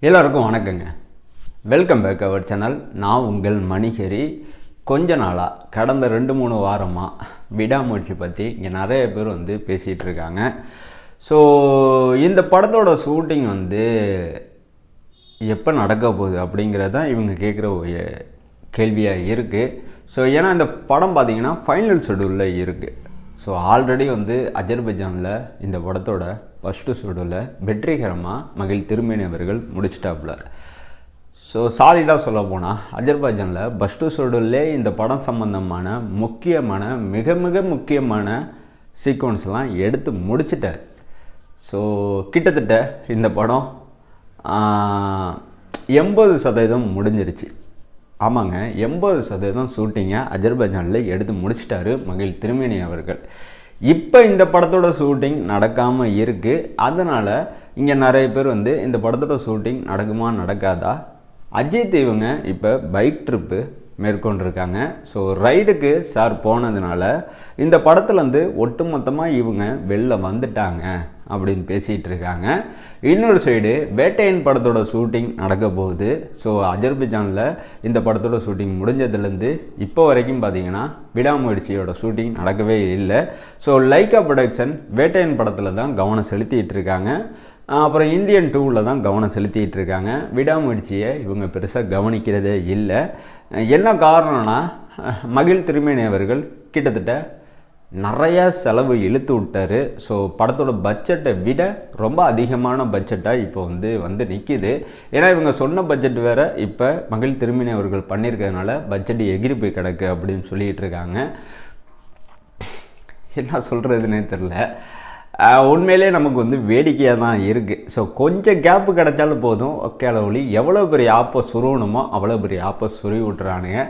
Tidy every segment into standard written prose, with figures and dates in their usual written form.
எல்லாருக்கும் வணக்கங்க. Welcome back our channel. நான் உங்கள் மணிகரி. கொஞ்ச நாளாக கடந்த 2-3 வாரமாக விடாமுயற்சி பற்றி இங்கே நிறைய பேர் பேசிகிட்டு இருக்காங்க. ஸோ இந்த படத்தோட ஷூட்டிங் எப்போ நடக்க போகுது அப்படிங்கிறது தான் இவங்க கேட்குற கேள்வியாக இருக்குது. ஸோ ஏன்னா இந்த படம் பார்த்திங்கன்னா ஃபைனல் ஷெடியூலில் இருக்குது. ஸோ ஆல்ரெடி அஜர்பைஜானில் இந்த படத்தோட ஃபஸ்ட்டு ஷெடியூலில் வெற்றிகரமாக மகிழ் திருமேனி அவர்கள் முடிச்சிட்டாப்புல. ஸோ சாலிடாக சொல்ல போனால் அஜர்பைஜானில் ஃபஸ்ட்டு ஷெடியூல்லே இந்த படம் சம்பந்தமான மிக முக்கியமான சீக்வன்ஸ்லாம் எடுத்து முடிச்சிட்டார். ஸோ கிட்டத்தட்ட இந்த படம் 80% முடிஞ்சிருச்சு. ஆமாங்க, 80% ஷூட்டிங்கை அஜர்பைஜானில் எடுத்து முடிச்சிட்டாரு மகிழ் திருமேனி அவர்கள். இப்போ இந்த படத்தோட ஷூட்டிங் நடக்காமல் இருக்குது. அதனால் இங்கே நிறைய பேர் இந்த படத்தோட ஷூட்டிங் நடக்குமா நடக்காதா, அஜித் இவங்க இப்போ பைக் ட்ரிப்பு மேற்கொண்டிருக்காங்க. ஸோ ரைடுக்கு சார் போனதுனால இந்த படத்துலேருந்து ஒட்டுமொத்தமாக இவங்க வெளில வந்துட்டாங்க அப்படின்னு பேசிகிட்டு இருக்காங்க. இன்னொரு சைடு வேட்டையன் படத்தோட ஷூட்டிங் நடக்க போகுது. ஸோ அஜர்பைஜானில் இந்த படத்தோட ஷூட்டிங் முடிஞ்சதுலேருந்து இப்போ வரைக்கும் பார்த்திங்கன்னா விடாமுயற்சியோட ஷூட்டிங் நடக்கவே இல்லை. ஸோ லைக்கா ப்ரொடக்ஷன் வேட்டையன் படத்தில் தான் கவனம் செலுத்திட்டு இருக்காங்க. அப்புறம் இந்தியன் 2ல் தான் கவனம் செலுத்திட்டு இருக்காங்க. விடாமுயற்சியை இவங்க பெருசாக கவனிக்கிறதே இல்லை. என்ன காரணம்னா, மகிழ் திருமேனி அவர்கள் கிட்டத்தட்ட நிறையா செலவு இழுத்து விட்டார். ஸோ படத்தோட பட்ஜெட்டை விட ரொம்ப அதிகமான பட்ஜெட்டாக இப்போ நிற்கிது. ஏன்னா இவங்க சொன்ன பட்ஜெட் வேறு, இப்போ மகிழ் திருமேனி அவர்கள் பண்ணியிருக்கிறதுனால பட்ஜெட் எகிரி போய் கிடக்கு அப்படின்னு சொல்லிகிட்டு இருக்காங்க. என்ன சொல்கிறதுனே தெரில. உண்மையிலே நமக்கு வேடிக்கையாக தான் இருக்குது. ஸோ கொஞ்சம் கேப்பு கிடச்சாலும் போதும், ஓகே அளவுலி எவ்வளோ பெரிய ஆப்பை சுருவணுமோ அவ்வளோ பெரிய ஆப்பை சுருவி விட்டுறானுங்க.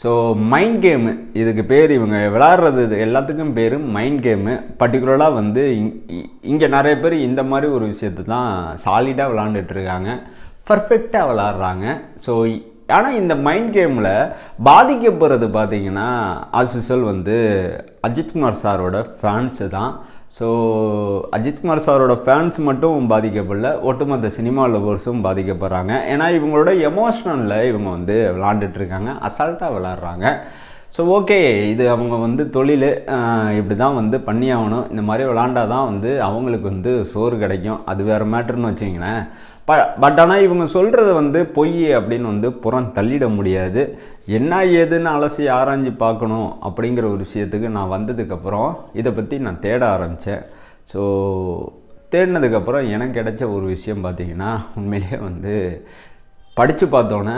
ஸோ மைண்ட் கேமு இதுக்கு பேர், இவங்க விளாட்றது எல்லாத்துக்கும் பேர் மைண்ட் கேமு. பர்டிகுலராக இங்கே நிறைய பேர் இந்த மாதிரி ஒரு விஷயத்தை தான் சாலிடாக விளாண்டுட்ருக்காங்க, பர்ஃபெக்டாக விளாட்றாங்க. ஸோ ஆனால் இந்த மைண்ட் கேமில் பாதிக்கப்படுறது பார்த்திங்கன்னா ஆஸ்யூஸ்வல் அஜித்குமார் சாரோட ஃபேன்ஸு தான். ஸோ அஜித்குமார் சாரோட ஃபேன்ஸ் மட்டும் பாதிக்கப்படல, ஒட்டுமொத்த சினிமா லவர்ஸும் பாதிக்கப்படுறாங்க. ஏன்னா இவங்களோட எமோஷ்னலில் இவங்க விளாண்டுட்ருக்காங்க, அசால்ட்டாக விளாட்றாங்க. ஸோ ஓகே, இது அவங்க தொழில், இப்படி தான் பண்ணி ஆகணும். இந்த மாதிரி விளாண்டா தான் அவங்களுக்கு சோறு கிடைக்கும். அது வேறு மேட்டர்னு வச்சிங்களேன். பட் ஆனால் இவங்க சொல்கிறது பொய் அப்படின்னு புறம் தள்ளிட முடியாது. என்ன ஏதுன்னு அலசி ஆராய்ஞ்சு பார்க்கணும் அப்படிங்கிற ஒரு விஷயத்துக்கு நான் வந்ததுக்கப்புறம் இதை பற்றி நான் தேட ஆரம்பித்தேன். ஸோ தேடினதுக்கப்புறம் எனக்கு கிடைச்ச ஒரு விஷயம் பார்த்திங்கன்னா, உண்மையிலே படித்து பார்த்தோன்னே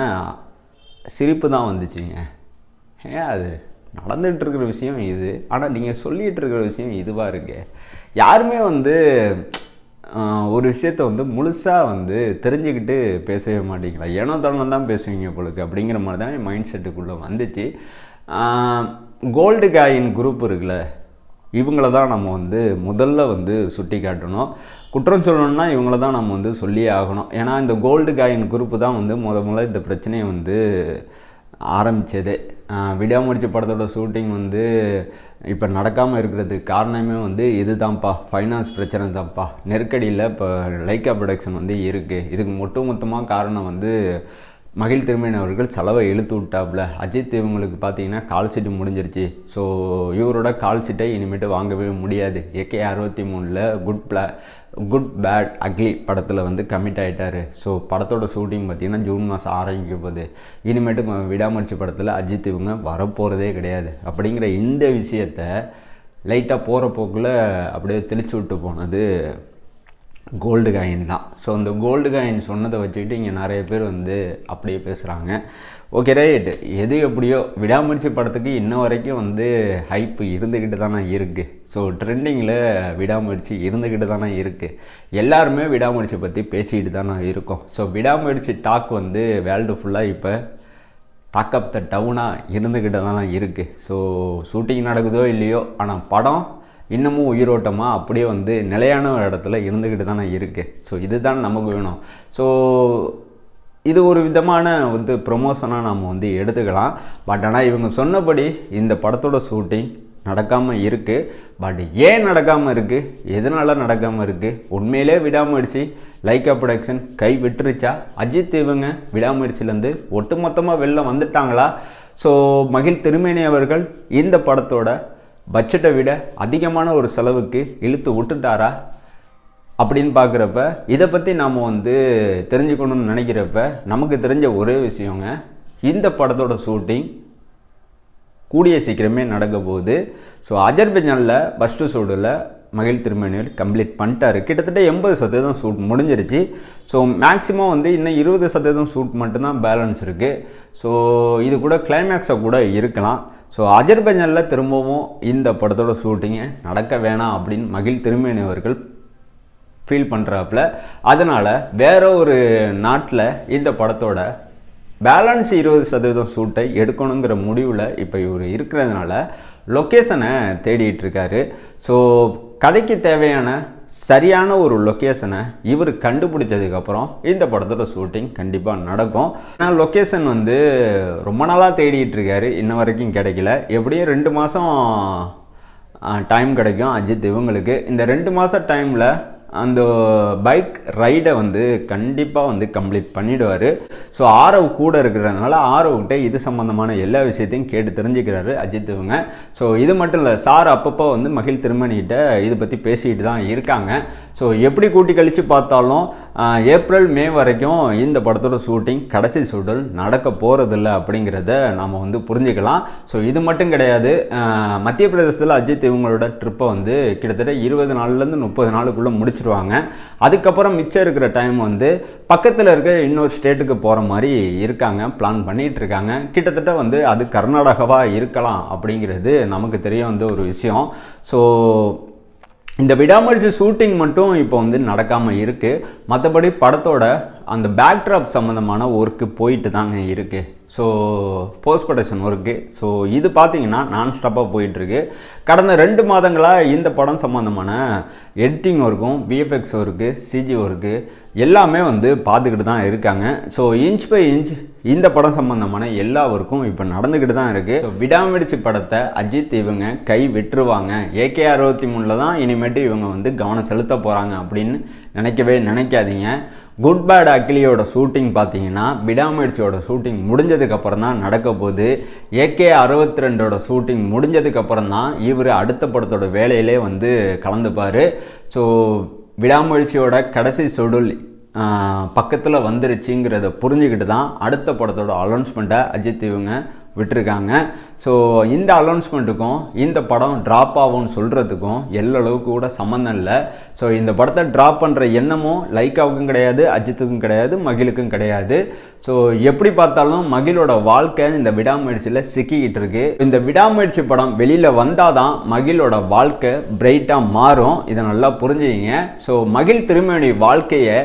சிரிப்பு தான் வந்துச்சுங்க. ஏன் அது நடந்துகிட்ருக்கிற விஷயம் இது, ஆனால் நீங்கள் சொல்லிகிட்டு இருக்கிற விஷயம் இதுவாக இருக்கு. யாருமே ஒரு விஷயத்தை முழுசாக தெரிஞ்சுக்கிட்டு பேசவே மாட்டீங்களா, ஏனோ தானோ தான் பேசுவீங்க போலுக்கு அப்படிங்கிற மாதிரி தான் என் மைண்ட் செட்டுக்குள்ளே வந்துச்சு. கோல்டு காயின் குரூப் இருக்குல்ல, இவங்கள தான் நம்ம முதல்ல சுட்டி காட்டணும். குற்றம் சொல்லணும்னா இவங்கள தான் நம்ம சொல்லியே ஆகணும். ஏன்னா இந்த கோல்டு காயின் குரூப்பு தான் முதல்ல இந்த பிரச்சனையை ஆரம்பித்தது. விடாமுயற்சி படத்தோட ஷூட்டிங் இப்போ நடக்காமல் இருக்கிறதுக்கு காரணமே இது தான்ப்பா, ஃபைனான்ஸ் பிரச்சனை தான்ப்பா, நெருக்கடியில் இப்போ லைக்கா ப்ரொடக்ஷன் இருக்குது. இதுக்கு மொத்தமாக காரணம் மகிழ் திருமேனி அவர்கள் செலவை இழுத்து விட்டாப்புல. அஜித் இவங்களுக்கு பார்த்தீங்கன்னா கால் சீட்டு முடிஞ்சிருச்சு. ஸோ இவரோட கால் சீட்டை இனிமேட்டு வாங்கவே முடியாது. AK 63 குட் பேட் அக்லி படத்தில் கமிட் ஆகிட்டார். ஸோ படத்தோட ஷூட்டிங் பார்த்திங்கன்னா ஜூன் மாதம் ஆரம்பிக்க போகுது. இனிமேட்டு விடாமுயற்சி படத்தில் அஜித் இவங்க வரப்போகிறதே கிடையாது அப்படிங்கிற இந்த விஷயத்தை லைட்டாக போகிற போக்கில் அப்படியே தெளிச்சு விட்டு போனது கோல்டு காயின் தான். ஸோ அந்த கோல்டு காயின் சொன்னதை வச்சுக்கிட்டு இங்கே நிறைய பேர் அப்படியே பேசுகிறாங்க. ஓகே ரைட், எது எப்படியோ விடாமுயற்சி படத்துக்கு இன்ன வரைக்கும் ஹைப்பு இருந்துக்கிட்டு தானே இருக்குது. ஸோ ட்ரெண்டிங்கில் விடாமுயற்சி இருந்துக்கிட்டு தானே இருக்குது. எல்லாருமே விடாமுயற்சி பற்றி பேசிக்கிட்டு தானே இருக்கோம். ஸோ விடாமுயற்சி டாக் வேர்ல்டு ஃபுல்லாக இப்போ டாக் ஆஃப் த டவுனாக இருந்துக்கிட்டு தானே இருக்குது. ஸோ ஷூட்டிங் நடக்குதோ இல்லையோ, ஆனால் படம் இன்னமும் உயிரோட்டமாக அப்படியே நிலையான ஒரு இடத்துல இருந்துக்கிட்டு தானே இருக்குது. ஸோ இதுதான் நமக்கு வேணும். ஸோ இது ஒரு விதமான ப்ரொமோஷனாக நம்ம எடுத்துக்கலாம். பட் ஆனால் இவங்க சொன்னபடி இந்த படத்தோட ஷூட்டிங் நடக்காமல் இருக்குது. பட் ஏன் நடக்காமல் இருக்குது, எதனால் நடக்காமல் இருக்குது, உண்மையிலே விடாமுயற்சி லைக்கா ப்ரொடக்ஷன் கை விட்டுருச்சா, அஜித் இவங்க விடாமுயற்சியிலேருந்து ஒட்டுமொத்தமாக வெளில வந்துட்டாங்களா, ஸோ மகிழ் திருமேனி அவர்கள் இந்த படத்தோட பட்ஜெட்டை விட அதிகமான ஒரு செலவுக்கு இழுத்து விட்டுட்டாரா அப்படின்னு பார்க்குறப்ப, இதை பற்றி நாம் தெரிஞ்சுக்கணும்னு நினைக்கிறப்ப நமக்கு தெரிஞ்ச ஒரே விஷயங்க, இந்த படத்தோட ஷூட்டிங் கூடிய சீக்கிரமே நடக்க போகுது. ஸோ அஜர்பைஜானில் ஃபஸ்ட்டு ஷூட்டில் மகிழ் திருமேனியில் கம்ப்ளீட் பண்ணிட்டாரு. கிட்டத்தட்ட 80% ஷூட் முடிஞ்சிருச்சு. ஸோ மேக்ஸிமம் இன்னும் 20% ஷூட் மட்டும்தான் பேலன்ஸ் இருக்குது. ஸோ இது கூட கிளைமேக்ஸாக கூட இருக்கலாம். ஸோ அஜர்பைஜானில் திரும்பவும் இந்த படத்தோட ஷூட்டிங்கை நடக்க வேணாம் அப்படின்னு மகிழ் திருமேனி அவர்கள் ஃபீல் பண்ணுறாப்புல. அதனால் வேற ஒரு நாட்டில் இந்த படத்தோட பேலன்ஸ் 20% ஷூட்டை எடுக்கணுங்கிற முடிவில் இப்போ இவர் இருக்கிறதுனால லொக்கேஷனை தேடிட்டு இருக்காரு. ஸோ கதைக்கு தேவையான சரியான ஒரு லொக்கேஷனை இவர் கண்டுபிடிச்சதுக்கப்புறம் இந்த படத்தோட ஷூட்டிங் கண்டிப்பாக நடக்கும். ஆனால் லொக்கேஷன் ரொம்ப நாளாக தேடிட்டு இருக்காரு, இன்ன வரைக்கும் கிடைக்கல. எப்படியும் 2 மாதம் டைம் கிடைக்கும் அஜித் இவங்களுக்கு. இந்த 2 மாத டைமில் அந்த பைக் ரைடை கண்டிப்பாக கம்ப்ளீட் பண்ணிவிடுவார். ஸோ ஆரவ் கூட இருக்கிறதுனால ஆரவ்கிட்ட இது சம்மந்தமான எல்லா விஷயத்தையும் கேட்டு தெரிஞ்சுக்கிறாரு அஜித் இவங்க. ஸோ இது மட்டும் இல்லை, சார் அப்பப்போ மகிழ் திருமணிகிட்ட இதை பற்றி பேசிக்கிட்டு தான் இருக்காங்க. ஸோ எப்படி கூட்டி கழித்து பார்த்தாலும் ஏப்ரல் மே வரைக்கும் இந்த படத்தோட ஷூட்டிங் கடைசி ஷூட்டில் நடக்க போகிறதில்ல அப்படிங்கிறத நாம் புரிஞ்சுக்கலாம். ஸோ இது மட்டும் கிடையாது, மத்திய பிரதேசத்தில் அஜித் இவங்களோட ட்ரிப்பை கிட்டத்தட்ட 20 நாள்லேருந்து 30 நாளுக்குள்ளே முடிச்சிருவாங்க. அதுக்கப்புறம் மிச்சம் இருக்கிற டைம் பக்கத்தில் இருக்கிற இன்னொரு ஸ்டேட்டுக்கு போகிற மாதிரி இருக்காங்க, பிளான் பண்ணிகிட்டு இருக்காங்க. கிட்டத்தட்ட அது கர்நாடகாவாக இருக்கலாம் அப்படிங்கிறது நமக்கு தெரிய ஒரு விஷயம். ஸோ இந்த விடாமுயற்சி ஷூட்டிங் மட்டும் இப்போ நடக்காமல் இருக்குது. மற்றபடி படத்தோட அந்த பேக்ட்ராப் சம்மந்தமான ஒர்க்கு போயிட்டு தாங்க இருக்குது. So post production work. So இது பார்த்திங்கன்னா நான் ஸ்டாப்பாக போயிட்டுருக்கு. கடந்த 2 மாதங்களாக இந்த படம் சம்மந்தமான எடிட்டிங் ஒர்க்கும் விஎஃப்எக்ஸ் ஒர்க்கு சிஜி ஒர்க்கு எல்லாமே பார்த்துக்கிட்டு தான் இருக்காங்க. ஸோ இன்ச் பை இன்ச் இந்த படம் சம்மந்தமான எல்லா ஒர்க்கும் இப்போ நடந்துக்கிட்டு தான் இருக்குது. ஸோ விடாமுயற்சி படத்தை அஜித் இவங்க கை விட்டுருவாங்க, AK 63 தான் இனிமேட்டு இவங்க கவனம் செலுத்த போகிறாங்க அப்படின்னு நினைக்கவே நினைக்காதீங்க. குட் பேட் அக்லியோட ஷூட்டிங் பார்த்தீங்கன்னா விடாமுயற்சியோட ஷூட்டிங் முடிஞ்சதுக்கப்புறம் தான் நடக்க போகுது. AK 62ஓட ஷூட்டிங் முடிஞ்சதுக்கப்புறம் தான் இவர் அடுத்த படத்தோட வேலையிலே கலந்துப்பார். ஸோ விடாமுயற்சியோட கடைசி ஷெட்யூல் பக்கத்தில் வந்துருச்சுங்கிறத புரிஞ்சுக்கிட்டு தான் அடுத்த படத்தோட அனௌன்ஸ்மெண்ட்டை அஜித் இவங்க விட்டுருக்காங்க. ஸோ இந்த அனௌன்ஸ்மெண்ட்டுக்கும் இந்த படம் ட்ராப் ஆகும்னு சொல்கிறதுக்கும் எல்லளவுக்கு கூட சம்மந்தம் இல்லை. ஸோ இந்த படத்தை ட்ராப் பண்ணுற எண்ணமும் லைக்காவுக்கும் கிடையாது, அஜித்துக்கும் கிடையாது, மகிழுக்கும் கிடையாது. ஸோ எப்படி பார்த்தாலும் மகிழோட வாழ்க்கை இந்த விடாமுயற்சியில் சிக்கிக்கிட்டு இருக்கு. இந்த விடாமுயற்சி படம் வெளியில் வந்தால் தான் மகிழோட வாழ்க்கை பிரைட்டாக மாறும். இதை நல்லா புரிஞ்சுக்கிங்க. ஸோ மகிழ் திருமேனி வாழ்க்கையை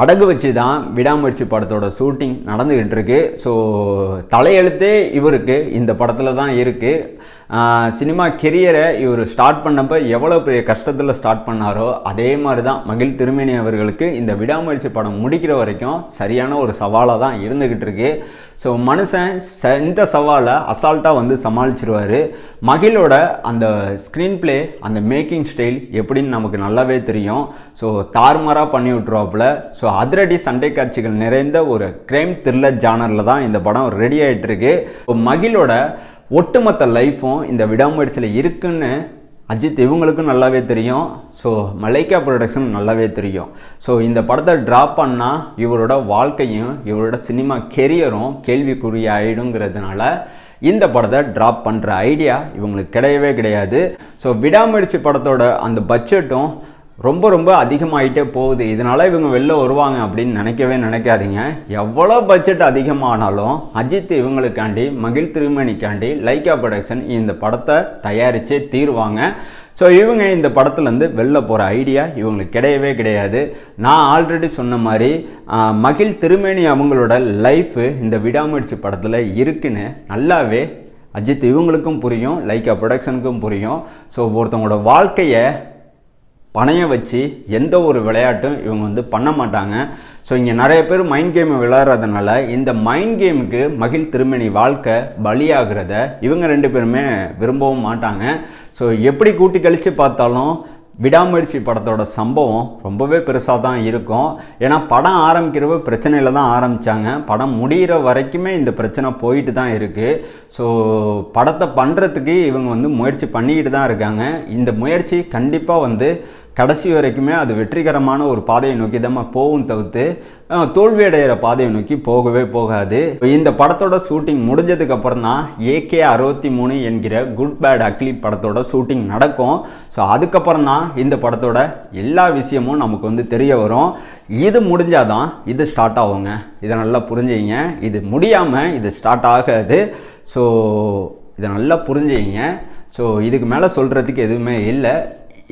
அடகு வச்சு தான் விடாமுயற்சி படத்தோட ஷூட்டிங் நடந்துக்கிட்டு இருக்கு. ஸோ தலையெழுத்தே இவருக்கு இந்த படத்தில் தான் இருக்குது. சினிமா கெரியரை இவர் ஸ்டார்ட் பண்ணப்போ எவ்வளோ பெரிய கஷ்டத்தில் ஸ்டார்ட் பண்ணாரோ அதே மாதிரி தான் மகிழ் திருமேனி அவர்களுக்கு இந்த விடாமுயற்சி படம் முடிக்கிற வரைக்கும் சரியான ஒரு சவாலாக தான் இருந்துக்கிட்டு இருக்கு. ஸோ மனுஷன் இந்த சவாலை அசால்ட்டாக சமாளிச்சிருவார். மகிழோட அந்த ஸ்க்ரீன் பிளே, அந்த மேக்கிங் ஸ்டைல் எப்படின்னு நமக்கு நல்லாவே தெரியும். ஸோ தாறுமாறாக பண்ணி விட்டுருவாப்புல. ஸோ அதிரடி சண்டை காட்சிகள் நிறைந்த ஒரு கிரைம் த்ரில்லர் ஜானரில் தான் இந்த படம் ரெடி ஆகிட்டு இருக்கு. மகிழோட ஒட்டுமொத்த லைஃப்பும் இந்த விடாமுயற்சியில் இருக்குன்னு அஜித் இவங்களுக்கும் நல்லாவே தெரியும். ஸோ லைக்கா ப்ரொடக்ஷன் நல்லாவே தெரியும். ஸோ இந்த படத்தை ட்ராப் பண்ணால் இவரோட வாழ்க்கையும் இவரோட சினிமா கெரியரும் கேள்விக்குறி ஆகிடுங்கிறதுனால இந்த படத்தை ட்ராப் பண்ணுற ஐடியா இவங்களுக்கு கிடையவே கிடையாது. ஸோ விடாமுயற்சி படத்தோட அந்த பட்ஜெட்டும் ரொம்ப ரொம்ப அதிகமாகிட்டே போகுது. இதனால் இவங்க வெளில வருவாங்க அப்படின்னு நினைக்கவே நினைக்காதீங்க. எவ்வளோ பட்ஜெட் அதிகமானாலும் அஜித் இவங்களுக்காண்டி மகிழ் திருமணிக்காண்டி லைக்கா ப்ரொடக்ஷன் இந்த படத்தை தயாரித்தே தீருவாங்க. ஸோ இவங்க இந்த படத்துலேருந்து வெளில போகிற ஐடியா இவங்களுக்கு கிடையவே கிடையாது. நான் ஆல்ரெடி சொன்ன மாதிரி மகிழ் திருமேனி அவங்களோட லைஃபு இந்த விடாமுயற்சி படத்தில் இருக்குன்னு நல்லாவே அஜித் இவங்களுக்கும் புரியும், லைக்கா ப்ரொடக்ஷனுக்கும் புரியும். ஸோ ஒருத்தவங்களோட வாழ்க்கையை பணைய வச்சு எந்த ஒரு விளையாட்டும் இவங்க வந்து பண்ண மாட்டாங்க. ஸோ இங்கே நிறைய பேர் மைண்ட் கேமை விளையாடுறதுனால இந்த மைண்ட் கேமுக்கு மகிழ் திருமேனி வாழ்க்கை பலியாகிறத இவங்க 2 பேருமே விரும்பவும் மாட்டாங்க. ஸோ எப்படி கூட்டி கழித்து பார்த்தாலும் விடாமுயற்சி படத்தோட சம்பவம் ரொம்பவே பெருசாக தான் இருக்கும். ஏன்னா படம் ஆரம்பிக்கிறப்ப பிரச்சனையில் தான் ஆரம்பித்தாங்க. படம் முடிகிற வரைக்குமே இந்த பிரச்சனை போயிட்டு தான் இருக்குது. ஸோ படத்தை பண்ணுறதுக்கு இவங்க வந்து முயற்சி பண்ணிக்கிட்டு தான் இருக்காங்க. இந்த முயற்சி கண்டிப்பாக வந்து கடைசி வரைக்குமே அது வெற்றிகரமான ஒரு பாதையை நோக்கி தான் போகும் தவிர்த்து தோல்வி அடைகிற பாதையை நோக்கி போகவே போகாது. இந்த படத்தோட ஷூட்டிங் முடிஞ்சதுக்கு அப்புறம் தான் AK63 என்கிற குட் பேட் அக்லி படத்தோட ஷூட்டிங் நடக்கும். ஸோ அதுக்கப்புறம் தான் இந்த படத்தோட எல்லா விஷயமும் நமக்கு வந்து தெரிய வரும். இது முடிஞ்சாதான் இது ஸ்டார்ட் ஆகுங்க. இதை நல்லா புரிஞ்சுங்க. இது முடியாமல் இது ஸ்டார்ட் ஆகாது. ஸோ இதை நல்லா புரிஞ்சுங்க. ஸோ இதுக்கு மேலே சொல்கிறதுக்கு எதுவுமே இல்லை.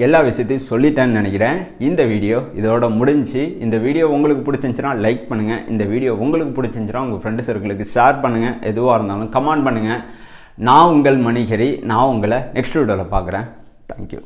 எல்லா விஷயத்தையும் சொல்லிட்டேன்னு நினைக்கிறேன். இந்த வீடியோ இதோட முடிஞ்சு. இந்த வீடியோ உங்களுக்கு பிடிச்சிருந்துச்சுன்னா லைக் பண்ணுங்கள். இந்த வீடியோ உங்களுக்கு பிடிச்சிருந்துச்சுன்னா உங்கள் ஃப்ரெண்டு சர்க்கிளுக்கு ஷேர் பண்ணுங்கள். எதுவாக இருந்தாலும் கமெண்ட் பண்ணுங்கள். நான் உங்கள் மணிகரி. நான் உங்களை நெக்ஸ்ட் வீடியோவில் பார்க்குறேன். தேங்க்யூ.